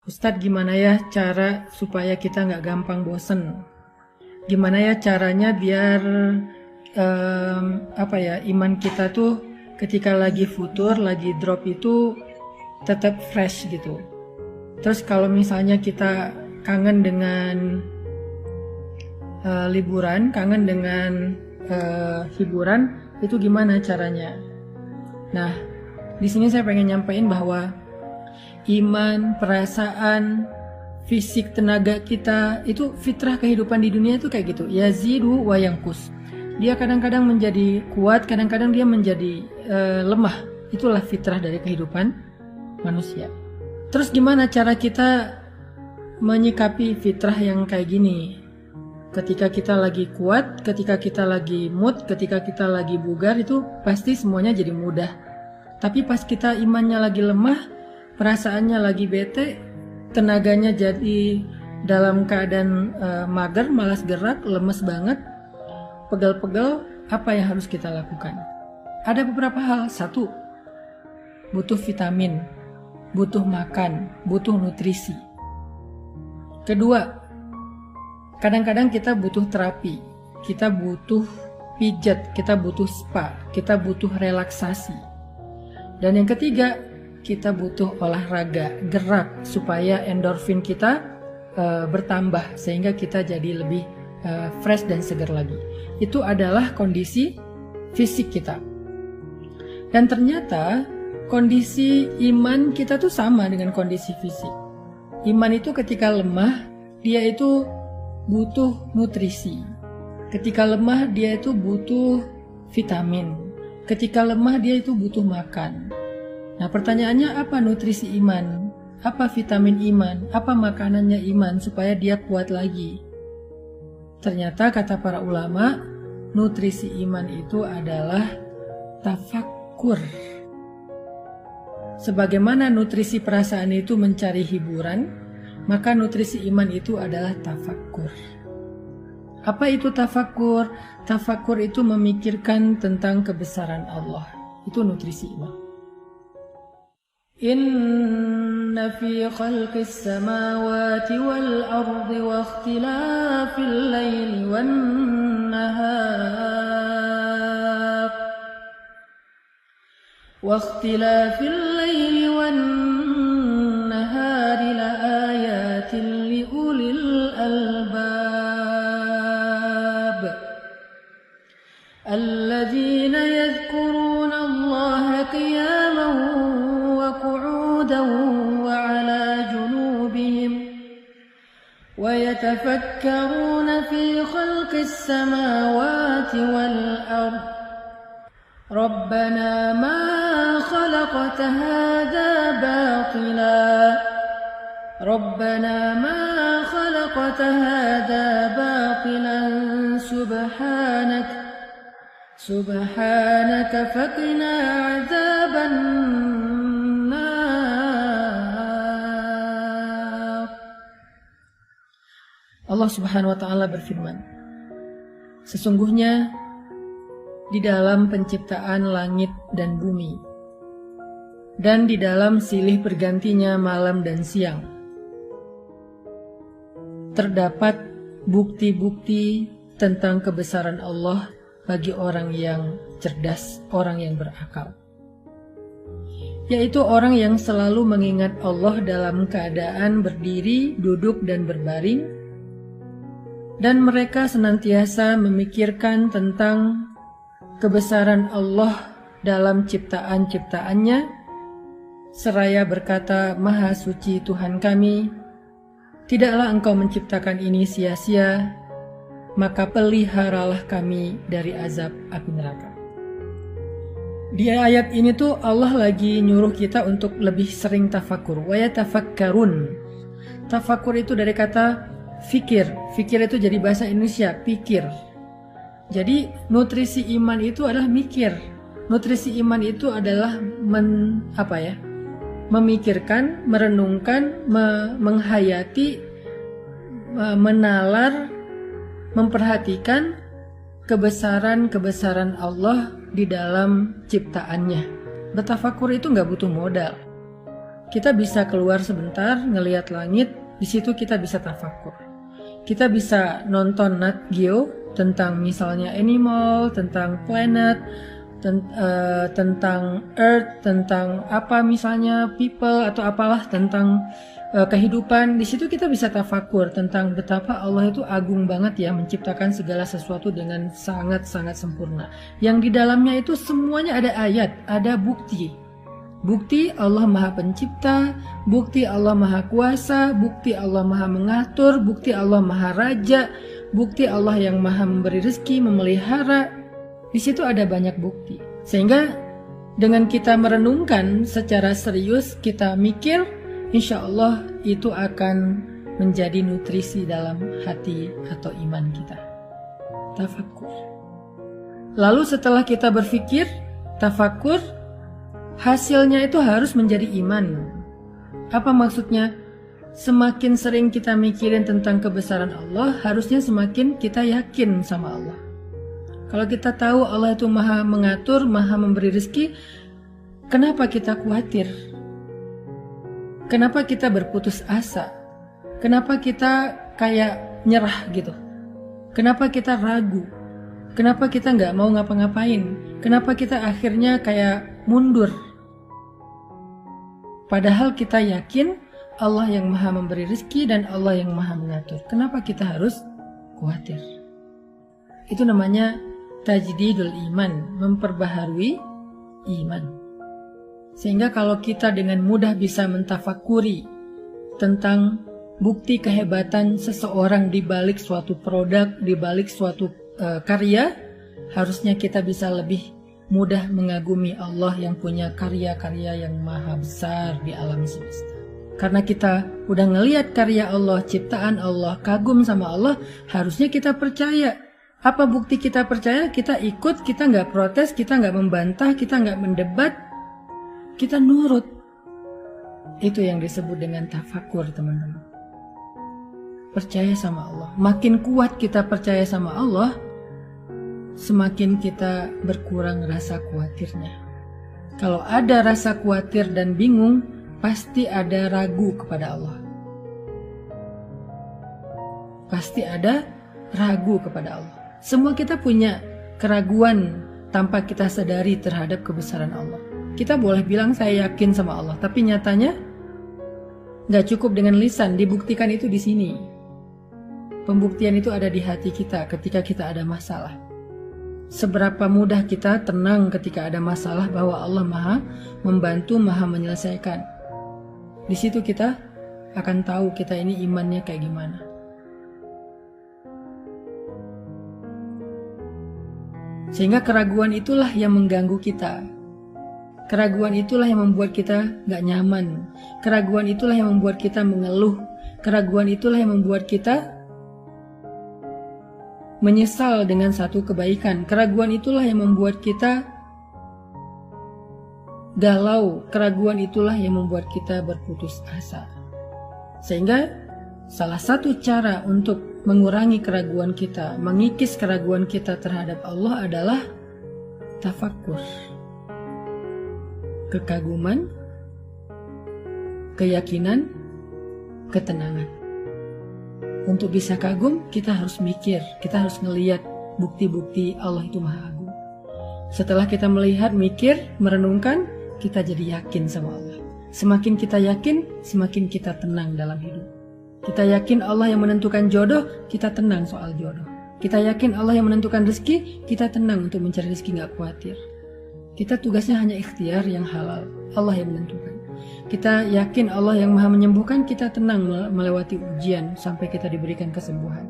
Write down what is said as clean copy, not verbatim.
Ustadz, gimana ya cara supaya kita nggak gampang bosen? Gimana ya caranya biar iman kita tuh ketika lagi futur, lagi drop itu tetap fresh gitu. Terus kalau misalnya kita kangen dengan liburan, kangen dengan hiburan, itu gimana caranya? Nah, di sini saya pengen nyampein bahwa iman, perasaan, fisik, tenaga kita itu fitrah kehidupan di dunia itu kayak gitu. Yazidu wa yanqus. Dia kadang-kadang menjadi kuat, kadang-kadang dia menjadi lemah. Itulah fitrah dari kehidupan manusia. Terus gimana cara kita menyikapi fitrah yang kayak gini? Ketika kita lagi kuat, ketika kita lagi mood, ketika kita lagi bugar, itu pasti semuanya jadi mudah. Tapi pas kita imannya lagi lemah, perasaannya lagi bete, tenaganya jadi dalam keadaan mager, malas gerak, lemes banget, pegel-pegel, apa yang harus kita lakukan? Ada beberapa hal. Satu, butuh vitamin, butuh makan, butuh nutrisi. Kedua, kadang-kadang kita butuh terapi, kita butuh pijat, kita butuh spa, kita butuh relaksasi. Dan yang ketiga, kita butuh olahraga, gerak supaya endorfin kita bertambah sehingga kita jadi lebih fresh dan segar lagi. Itu adalah kondisi fisik kita. Dan ternyata kondisi iman kita tuh sama dengan kondisi fisik. Iman itu ketika lemah, dia itu butuh nutrisi. Ketika lemah, dia itu butuh vitamin. Ketika lemah, dia itu butuh makan. Nah, pertanyaannya, apa nutrisi iman? Apa vitamin iman? Apa makanannya iman supaya dia kuat lagi? Ternyata kata para ulama, nutrisi iman itu adalah tafakkur. Sebagaimana nutrisi perasaan itu mencari hiburan, maka nutrisi iman itu adalah tafakkur. Apa itu tafakkur? Tafakkur itu memikirkan tentang kebesaran Allah. Itu nutrisi iman. Inna fi khalqis samawati wal ardi wa ikhtilafil laili wan nahar wa ikhtilafil laili wan nahari la ayatin li ulil albab alladzina yadhkuruna Allaha qiyaman وعلى جنوبهم ويتفكرون في خلق السماوات والأرض ربنا ما خلقت هذا باطلا سبحانك فقنا عذاب Allah Subhanahu wa Ta'ala berfirman, sesungguhnya di dalam penciptaan langit dan bumi dan di dalam silih bergantinya malam dan siang terdapat bukti-bukti tentang kebesaran Allah bagi orang yang cerdas, orang yang berakal, yaitu orang yang selalu mengingat Allah dalam keadaan berdiri, duduk, dan berbaring. Dan mereka senantiasa memikirkan tentang kebesaran Allah dalam ciptaan-ciptaannya, seraya berkata, Maha Suci Tuhan kami, tidaklah Engkau menciptakan ini sia-sia, maka peliharalah kami dari azab api neraka. Di ayat ini tuh Allah lagi nyuruh kita untuk lebih sering tafakur. Wa yatafakkarun. Tafakur itu dari kata fikir. Fikir itu jadi bahasa Indonesia, pikir. Jadi nutrisi iman itu adalah mikir. Nutrisi iman itu adalah memikirkan, merenungkan, menghayati, menalar, memperhatikan kebesaran-kebesaran Allah di dalam ciptaannya. Bertafakur itu nggak butuh modal. kita bisa keluar sebentar, ngelihat langit, di situ kita bisa tafakur. Kita bisa nonton Nat Geo tentang misalnya animal, tentang planet, tentang earth, tentang apa misalnya people atau apalah tentang kehidupan. Di situ kita bisa tafakur tentang betapa Allah itu agung banget ya, menciptakan segala sesuatu dengan sangat-sangat sempurna. Yang di dalamnya itu semuanya ada ayat, ada bukti. Bukti Allah Maha Pencipta, bukti Allah Maha Kuasa, bukti Allah Maha Mengatur, bukti Allah Maha Raja, bukti Allah yang Maha Memberi rezeki, memelihara. Di situ ada banyak bukti. Sehingga dengan kita merenungkan secara serius, kita mikir, insya Allah itu akan menjadi nutrisi dalam hati atau iman kita. Tafakur. Lalu setelah kita berpikir, tafakur, hasilnya itu harus menjadi iman. Apa maksudnya? Semakin sering kita mikirin tentang kebesaran Allah, harusnya semakin kita yakin sama Allah. Kalau kita tahu Allah itu Maha Mengatur, Maha Memberi rezeki, kenapa kita khawatir? Kenapa kita berputus asa? Kenapa kita kayak nyerah gitu? Kenapa kita ragu? Kenapa kita nggak mau ngapa-ngapain? Kenapa kita akhirnya kayak mundur? Padahal kita yakin Allah yang Maha Memberi rezeki dan Allah yang Maha Mengatur. Kenapa kita harus khawatir? Itu namanya tajdidul iman, memperbaharui iman. Sehingga kalau kita dengan mudah bisa mentafakuri tentang bukti kehebatan seseorang di balik suatu produk, di balik suatu karya, harusnya kita bisa lebih mudah mengagumi Allah yang punya karya-karya yang maha besar di alam semesta. Karena kita udah ngelihat karya Allah, ciptaan Allah, kagum sama Allah, harusnya kita percaya. Apa bukti kita percaya? Kita ikut, kita nggak protes, kita nggak membantah, kita nggak mendebat, kita nurut. Itu yang disebut dengan tafakur, teman-teman. Percaya sama Allah. Makin kuat kita percaya sama Allah, semakin kita berkurang rasa khawatirnya. Kalau ada rasa khawatir dan bingung, pasti ada ragu kepada Allah. Pasti ada ragu kepada Allah. Semua kita punya keraguan tanpa kita sadari terhadap kebesaran Allah. Kita boleh bilang saya yakin sama Allah, tapi nyatanya nggak cukup dengan lisan, dibuktikan itu di sini. Pembuktian itu ada di hati kita ketika kita ada masalah. Seberapa mudah kita tenang ketika ada masalah bahwa Allah Maha membantu, Maha menyelesaikan. Di situ kita akan tahu kita ini imannya kayak gimana. Sehingga keraguan itulah yang mengganggu kita. Keraguan itulah yang membuat kita gak nyaman. Keraguan itulah yang membuat kita mengeluh. Keraguan itulah yang membuat kita menyesal dengan satu kebaikan. Keraguan itulah yang membuat kita galau. Keraguan itulah yang membuat kita berputus asa. Sehingga salah satu cara untuk mengurangi keraguan kita, mengikis keraguan kita terhadap Allah adalah tafakur. Kekaguman, keyakinan, ketenangan. Untuk bisa kagum, kita harus mikir, kita harus ngelihat bukti-bukti Allah itu Maha Agung. Setelah kita melihat, mikir, merenungkan, kita jadi yakin sama Allah. Semakin kita yakin, semakin kita tenang dalam hidup. Kita yakin Allah yang menentukan jodoh, kita tenang soal jodoh. Kita yakin Allah yang menentukan rezeki, kita tenang untuk mencari rezeki, gak khawatir. Kita tugasnya hanya ikhtiar yang halal, Allah yang menentukan. Kita yakin Allah yang Maha menyembuhkan, kita tenang melewati ujian sampai kita diberikan kesembuhan.